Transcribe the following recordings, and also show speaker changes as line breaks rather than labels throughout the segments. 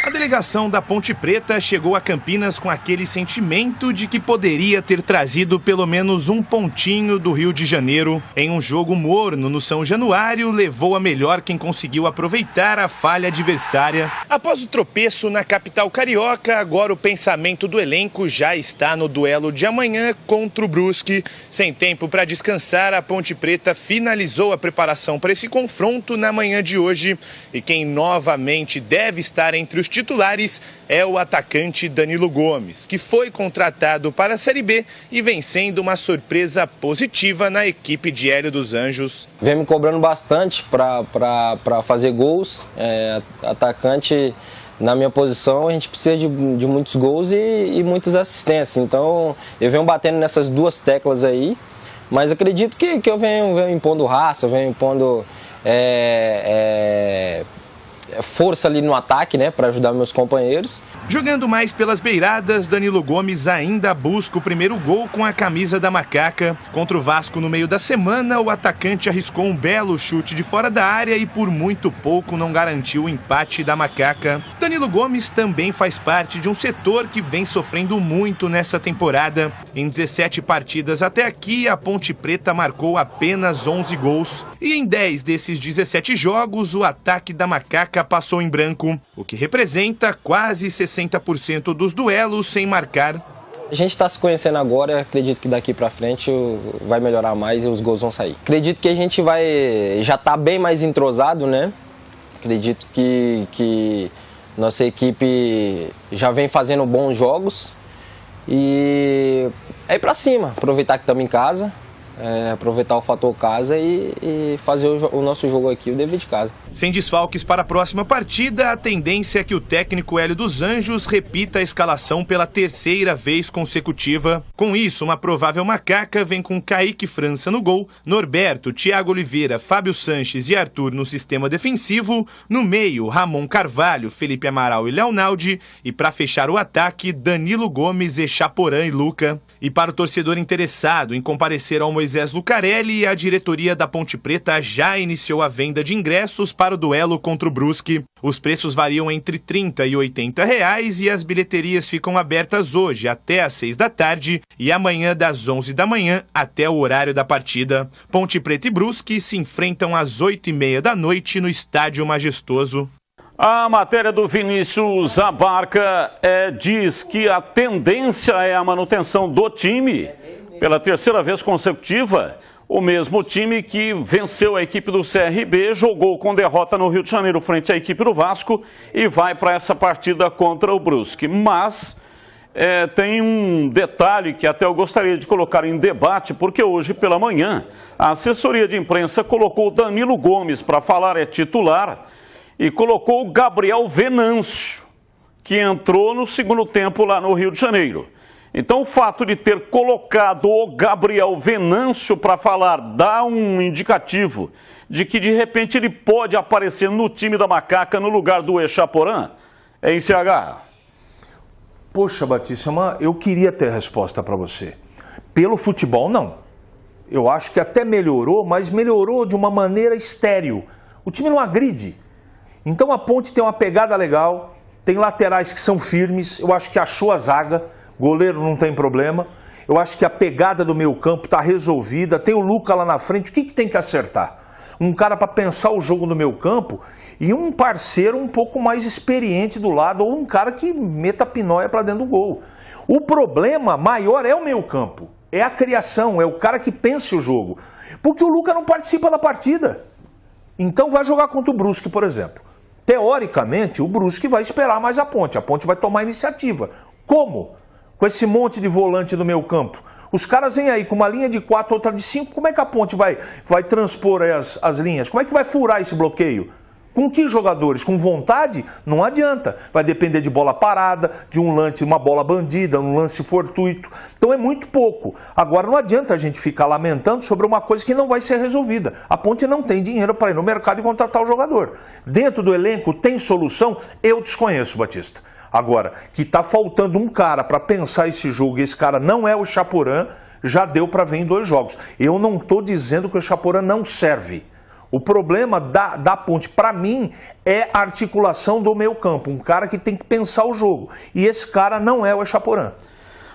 A delegação da Ponte Preta chegou a Campinas com aquele sentimento de que poderia ter trazido pelo menos um pontinho do Rio de Janeiro. Em um jogo morno no São Januário, levou a melhor quem conseguiu aproveitar a falha adversária. Após o tropeço na capital carioca, agora o pensamento do elenco já está no duelo de amanhã contra o Brusque. Sem tempo para descansar, a Ponte Preta finalizou a preparação para esse confronto na manhã de hoje. E quem novamente deve estar entre os titulares é o atacante Danilo Gomes, que foi contratado para a Série B e vem sendo uma surpresa positiva na equipe de Hélio dos Anjos.
Vem me cobrando bastante para fazer gols. Atacante, na minha posição, a gente precisa de muitos gols e muitas assistências. Então, eu venho batendo nessas duas teclas aí, mas acredito que eu venho impondo raça, venho impondo força ali no ataque, né, para ajudar meus companheiros.
Jogando mais pelas beiradas, Danilo Gomes ainda busca o primeiro gol com a camisa da Macaca. Contra o Vasco no meio da semana, o atacante arriscou um belo chute de fora da área e por muito pouco não garantiu o empate da Macaca. Danilo Gomes também faz parte de um setor que vem sofrendo muito nessa temporada. Em 17 partidas até aqui, a Ponte Preta marcou apenas 11 gols. E em 10 desses 17 jogos, o ataque da Macaca passou em branco, o que representa quase 60% dos duelos sem marcar.
A gente está se conhecendo agora, acredito que daqui para frente vai melhorar mais e os gols vão sair. Acredito que a gente já tá bem mais entrosado, né? Acredito que nossa equipe já vem fazendo bons jogos e é ir para cima, aproveitar que estamos em casa. Aproveitar o fator casa e fazer o nosso jogo aqui, o dever de casa.
Sem desfalques para a próxima partida, a tendência é que o técnico Hélio dos Anjos repita a escalação pela terceira vez consecutiva. Com isso, uma provável Macaca vem com Kaique França no gol, Norberto, Thiago Oliveira, Fábio Sanches e Arthur no sistema defensivo, no meio, Ramon Carvalho, Felipe Amaral e Leonaldi, e para fechar o ataque, Danilo Gomes, Echaporã e Luca. E para o torcedor interessado em comparecer ao Moisés Lucarelli, a diretoria da Ponte Preta já iniciou a venda de ingressos para o duelo contra o Brusque. Os preços variam entre R$30 e R$80 e as bilheterias ficam abertas hoje até às 6 da tarde e amanhã das 11 da manhã até o horário da partida. Ponte Preta e Brusque se enfrentam às 8h30 da noite no Estádio Majestoso.
A matéria do Vinícius Abarca diz que a tendência é a manutenção do time pela terceira vez consecutiva. O mesmo time que venceu a equipe do CRB, jogou com derrota no Rio de Janeiro frente à equipe do Vasco e vai para essa partida contra o Brusque. Mas tem um detalhe que até eu gostaria de colocar em debate, porque hoje pela manhã a assessoria de imprensa colocou o Danilo Gomes para falar, titular, e colocou o Gabriel Venâncio, que entrou no segundo tempo lá no Rio de Janeiro. Então o fato de ter colocado o Gabriel Venâncio para falar dá um indicativo de que de repente ele pode aparecer no time da Macaca no lugar do Echaporã. Em CH.
Poxa, Batista, eu queria ter resposta para você. Pelo futebol, não. Eu acho que até melhorou, mas melhorou de uma maneira estéril. O time não agride. Então a Ponte tem uma pegada legal, tem laterais que são firmes, eu acho que achou a zaga, goleiro não tem problema, eu acho que a pegada do meio campo está resolvida, tem o Luca lá na frente, o que tem que acertar? Um cara para pensar o jogo no meio campo e um parceiro um pouco mais experiente do lado, ou um cara que meta a pinóia para dentro do gol. O problema maior é o meio campo, é a criação, é o cara que pensa o jogo, porque o Luca não participa da partida. Então vai jogar contra o Brusque, por exemplo. Teoricamente, o Brusque vai esperar mais a Ponte vai tomar a iniciativa. Como? Com esse monte de volante no meio campo. Os caras vêm aí com uma linha de 4, outra de 5, como é que a Ponte vai transpor aí as linhas? Como é que vai furar esse bloqueio? Com que jogadores? Com vontade? Não adianta. Vai depender de bola parada, de um lance, uma bola bandida, um lance fortuito. Então é muito pouco. Agora não adianta a gente ficar lamentando sobre uma coisa que não vai ser resolvida. A Ponte não tem dinheiro para ir no mercado e contratar o jogador. Dentro do elenco tem solução? Eu desconheço, Batista. Agora, que está faltando um cara para pensar esse jogo e esse cara não é o Echaporã, já deu para ver em 2 jogos. Eu não estou dizendo que o Echaporã não serve. O problema da Ponte, para mim, é a articulação do meio campo. Um cara que tem que pensar o jogo. E esse cara não é o Echaporã.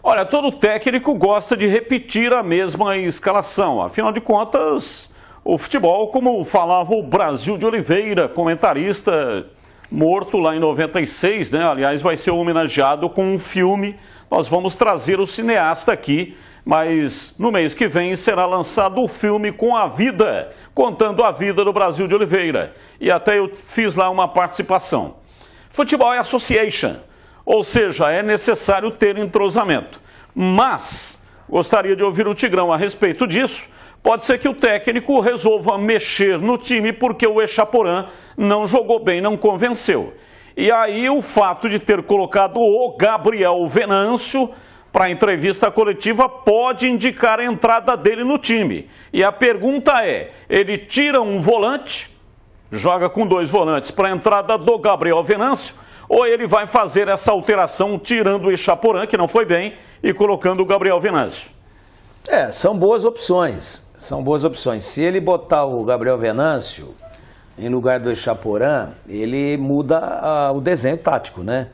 Olha, todo técnico gosta de repetir a mesma escalação. Afinal de contas, o futebol, como falava o Brasil de Oliveira, comentarista morto lá em 96, né? Aliás, vai ser homenageado com um filme. Nós vamos trazer o cineasta aqui, mas no mês que vem será lançado o filme com a vida, contando a vida do Brasil de Oliveira. E até eu fiz lá uma participação. Futebol é association, ou seja, é necessário ter entrosamento. Mas, gostaria de ouvir o Tigrão a respeito disso. Pode ser que o técnico resolva mexer no time porque o Echaporã não jogou bem, não convenceu. E aí o fato de ter colocado o Gabriel Venâncio para a entrevista coletiva pode indicar a entrada dele no time. E a pergunta é, ele tira um volante, joga com 2 volantes para a entrada do Gabriel Venâncio, ou ele vai fazer essa alteração tirando o Echaporã, que não foi bem, e colocando o Gabriel Venâncio?
São boas opções. São boas opções. Se ele botar o Gabriel Venâncio em lugar do Echaporã, ele muda o desenho tático, né?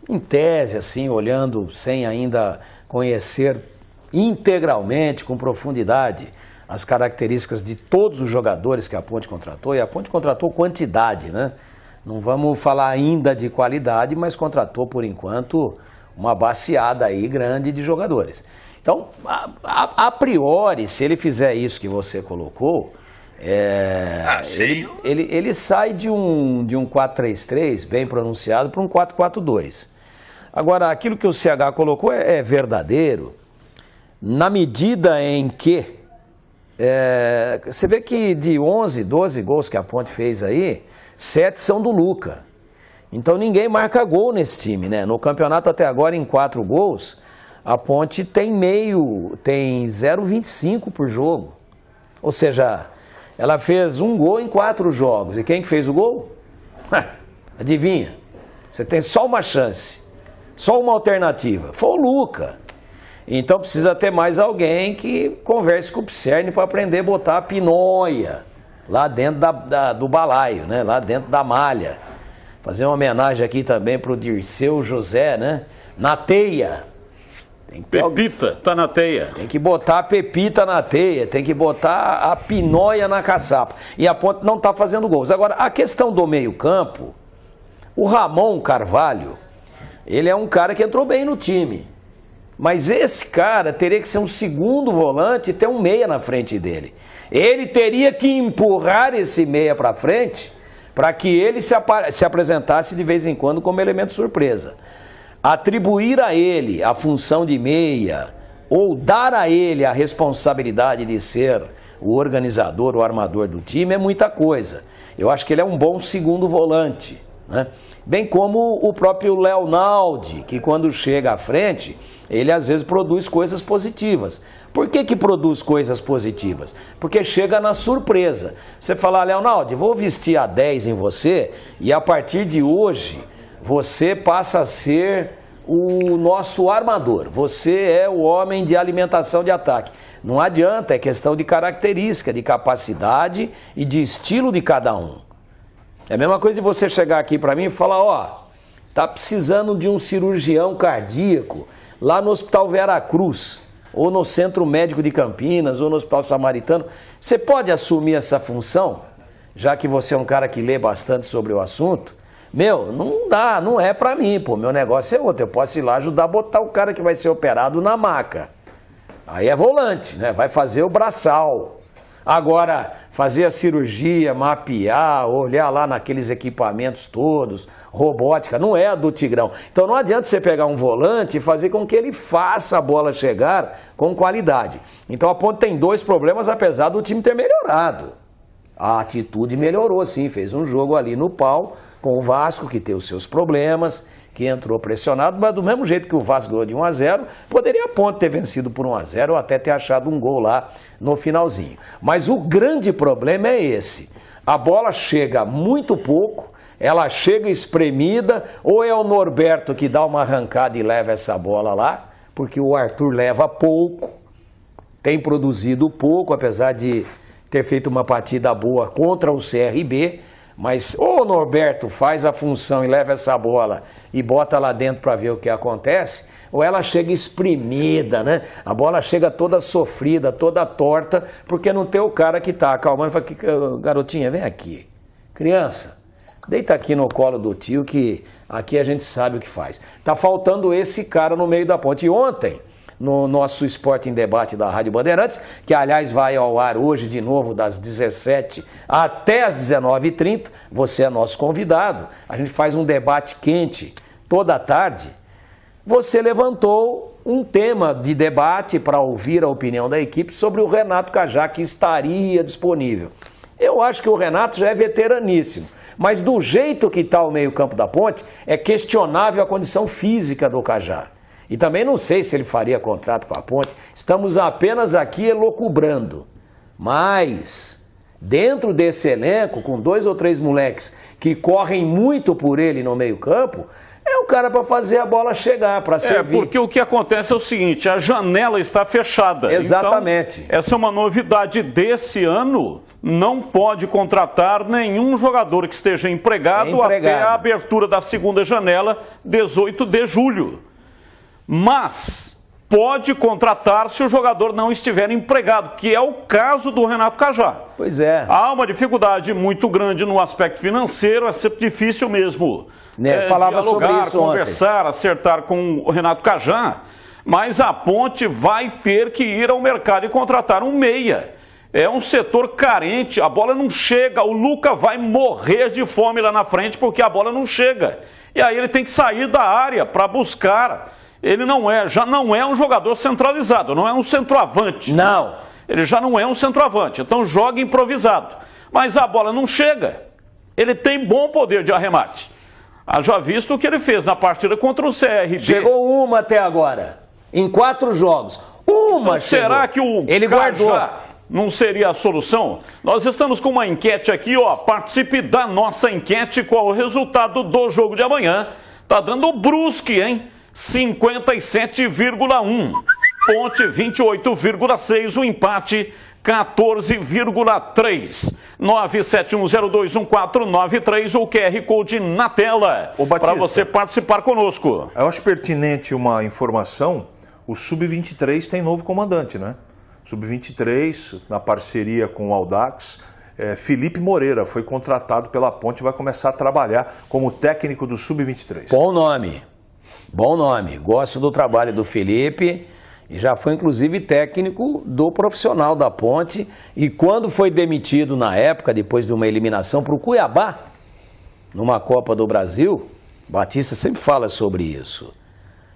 Em tese, assim, olhando sem ainda conhecer integralmente, com profundidade, as características de todos os jogadores que a Ponte contratou, e a Ponte contratou quantidade, né? Não vamos falar ainda de qualidade, mas contratou, por enquanto, uma baciada aí grande de jogadores. Então, a priori, se ele fizer isso que você colocou, ele sai de um 4-3-3, bem pronunciado, para um 4-4-2. Agora, aquilo que o CH colocou é verdadeiro, na medida em que você vê que de 11, 12 gols que a Ponte fez aí, 7 são do Luca. Então ninguém marca gol nesse time, né? No campeonato até agora, em 4 gols, a Ponte tem 0,25 por jogo. Ou seja, ela fez 1 gol em 4 jogos. E quem que fez o gol? Adivinha? Você tem só uma chance, só uma alternativa. Foi o Luca. Então precisa ter mais alguém que converse com o Pizerni para aprender a botar a pinóia lá dentro do balaio, né? Lá dentro da malha. Fazer uma homenagem aqui também para o Dirceu José, né? Na teia.
Pepita, tá na teia.
Tem que botar a Pepita na teia, tem que botar a pinóia na caçapa. E a Ponte não está fazendo gols. Agora, a questão do meio-campo, o Ramon Carvalho, ele é um cara que entrou bem no time. Mas esse cara teria que ser um segundo volante e ter um meia na frente dele. Ele teria que empurrar esse meia para frente para que ele se apresentasse de vez em quando como elemento surpresa. Atribuir a ele a função de meia ou dar a ele a responsabilidade de ser o organizador, o armador do time é muita coisa. Eu acho que ele é um bom segundo volante, né? Bem como o próprio Leonaldi, que quando chega à frente, ele às vezes produz coisas positivas. Por que produz coisas positivas? Porque chega na surpresa. Você fala, Leonaldi, vou vestir a 10 em você e a partir de hoje você passa a ser o nosso armador. Você é o homem de alimentação de ataque. Não adianta, é questão de característica, de capacidade e de estilo de cada um. É a mesma coisa de você chegar aqui para mim e falar, tá precisando de um cirurgião cardíaco lá no Hospital Veracruz, ou no Centro Médico de Campinas, ou no Hospital Samaritano. Você pode assumir essa função, já que você é um cara que lê bastante sobre o assunto? Não dá, não é para mim, pô, meu negócio é outro. Eu posso ir lá ajudar a botar o cara que vai ser operado na maca. Aí é volante, né? Vai fazer o braçal. Agora, fazer a cirurgia, mapear, olhar lá naqueles equipamentos todos, robótica, não é a do Tigrão. Então não adianta você pegar um volante e fazer com que ele faça a bola chegar com qualidade. Então a Ponte tem 2 problemas, apesar do time ter melhorado. A atitude melhorou, sim, fez um jogo ali no pau com o Vasco, que tem os seus problemas, que entrou pressionado, mas do mesmo jeito que o Vasco ganhou de 1-0, poderia a Ponte ter vencido por 1-0 ou até ter achado um gol lá no finalzinho. Mas o grande problema é esse. A bola chega muito pouco, ela chega espremida, ou é o Norberto que dá uma arrancada e leva essa bola lá, porque o Arthur leva pouco, tem produzido pouco, apesar de ter feito uma partida boa contra o CRB, mas ou o Norberto faz a função e leva essa bola e bota lá dentro para ver o que acontece, ou ela chega espremida, né? A bola chega toda sofrida, toda torta, porque não tem o cara que tá acalmando e fala, garotinha, vem aqui, criança, deita aqui no colo do tio que aqui a gente sabe o que faz. Tá faltando esse cara no meio da ponte. E ontem, no nosso Esporte em Debate da Rádio Bandeirantes, que aliás vai ao ar hoje de novo das 17 até as 19h30, você é nosso convidado, a gente faz um debate quente toda tarde. Você levantou um tema de debate para ouvir a opinião da equipe sobre o Renato Cajá, que estaria disponível. Eu acho que o Renato já é veteraníssimo, mas do jeito que está o meio-campo da Ponte, é questionável a condição física do Cajá. E também não sei se ele faria contrato com a Ponte, estamos apenas aqui elucubrando. Mas, dentro desse elenco, com 2 ou 3 moleques que correm muito por ele no meio-campo, é o cara para fazer a bola chegar, para servir.
Porque o que acontece é o seguinte, a janela está fechada.
Exatamente.
Então, essa é uma novidade desse ano. Não pode contratar nenhum jogador que esteja empregado até a abertura da segunda janela, 18 de julho. Mas pode contratar se o jogador não estiver empregado, que é o caso do Renato Cajá.
Pois é.
Há uma dificuldade muito grande no aspecto financeiro, é sempre difícil mesmo.
Falava
dialogar,
sobre isso
conversar,
ontem.
acertar com o Renato Cajá, mas a Ponte vai ter que ir ao mercado e contratar um meia. É um setor carente, a bola não chega, o Luca vai morrer de fome lá na frente porque a bola não chega. E aí ele tem que sair da área para buscar. Ele já não é um jogador centralizado, não é um centroavante.
Não.
Ele já não é um centroavante, então joga improvisado. Mas a bola não chega. Ele tem bom poder de arremate. Haja visto o que ele fez na partida contra o CRB.
Chegou uma até agora, em 4 jogos. Uma
então, será que o
ele guardou?
Não seria a solução? Nós estamos com uma enquete aqui, ó. Participe da nossa enquete. Qual o resultado do jogo de amanhã? Tá dando o Brusque, hein? 57,1. Ponte 28,6. O empate 14,3. 971021493. O QR Code na tela. Para você participar conosco.
Eu acho pertinente uma informação. O Sub-23 tem novo comandante, né? Sub-23, na parceria com o Audax, Felipe Moreira foi contratado pela Ponte e vai começar a trabalhar como técnico do Sub-23.
Bom nome, gosto do trabalho do Felipe e já foi inclusive técnico do profissional da Ponte e quando foi demitido na época, depois de uma eliminação para o Cuiabá, numa Copa do Brasil, Batista sempre fala sobre isso.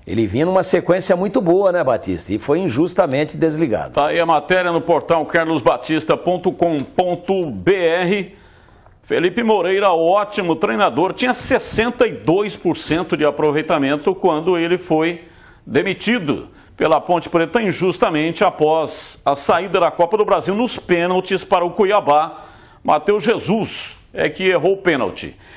Ele vinha numa sequência muito boa, né, Batista? E foi injustamente desligado.
Tá aí a matéria no portal carlosbatista.com.br. Felipe Moreira, ótimo treinador, tinha 62% de aproveitamento quando ele foi demitido pela Ponte Preta injustamente após a saída da Copa do Brasil nos pênaltis para o Cuiabá. Matheus Jesus é que errou o pênalti.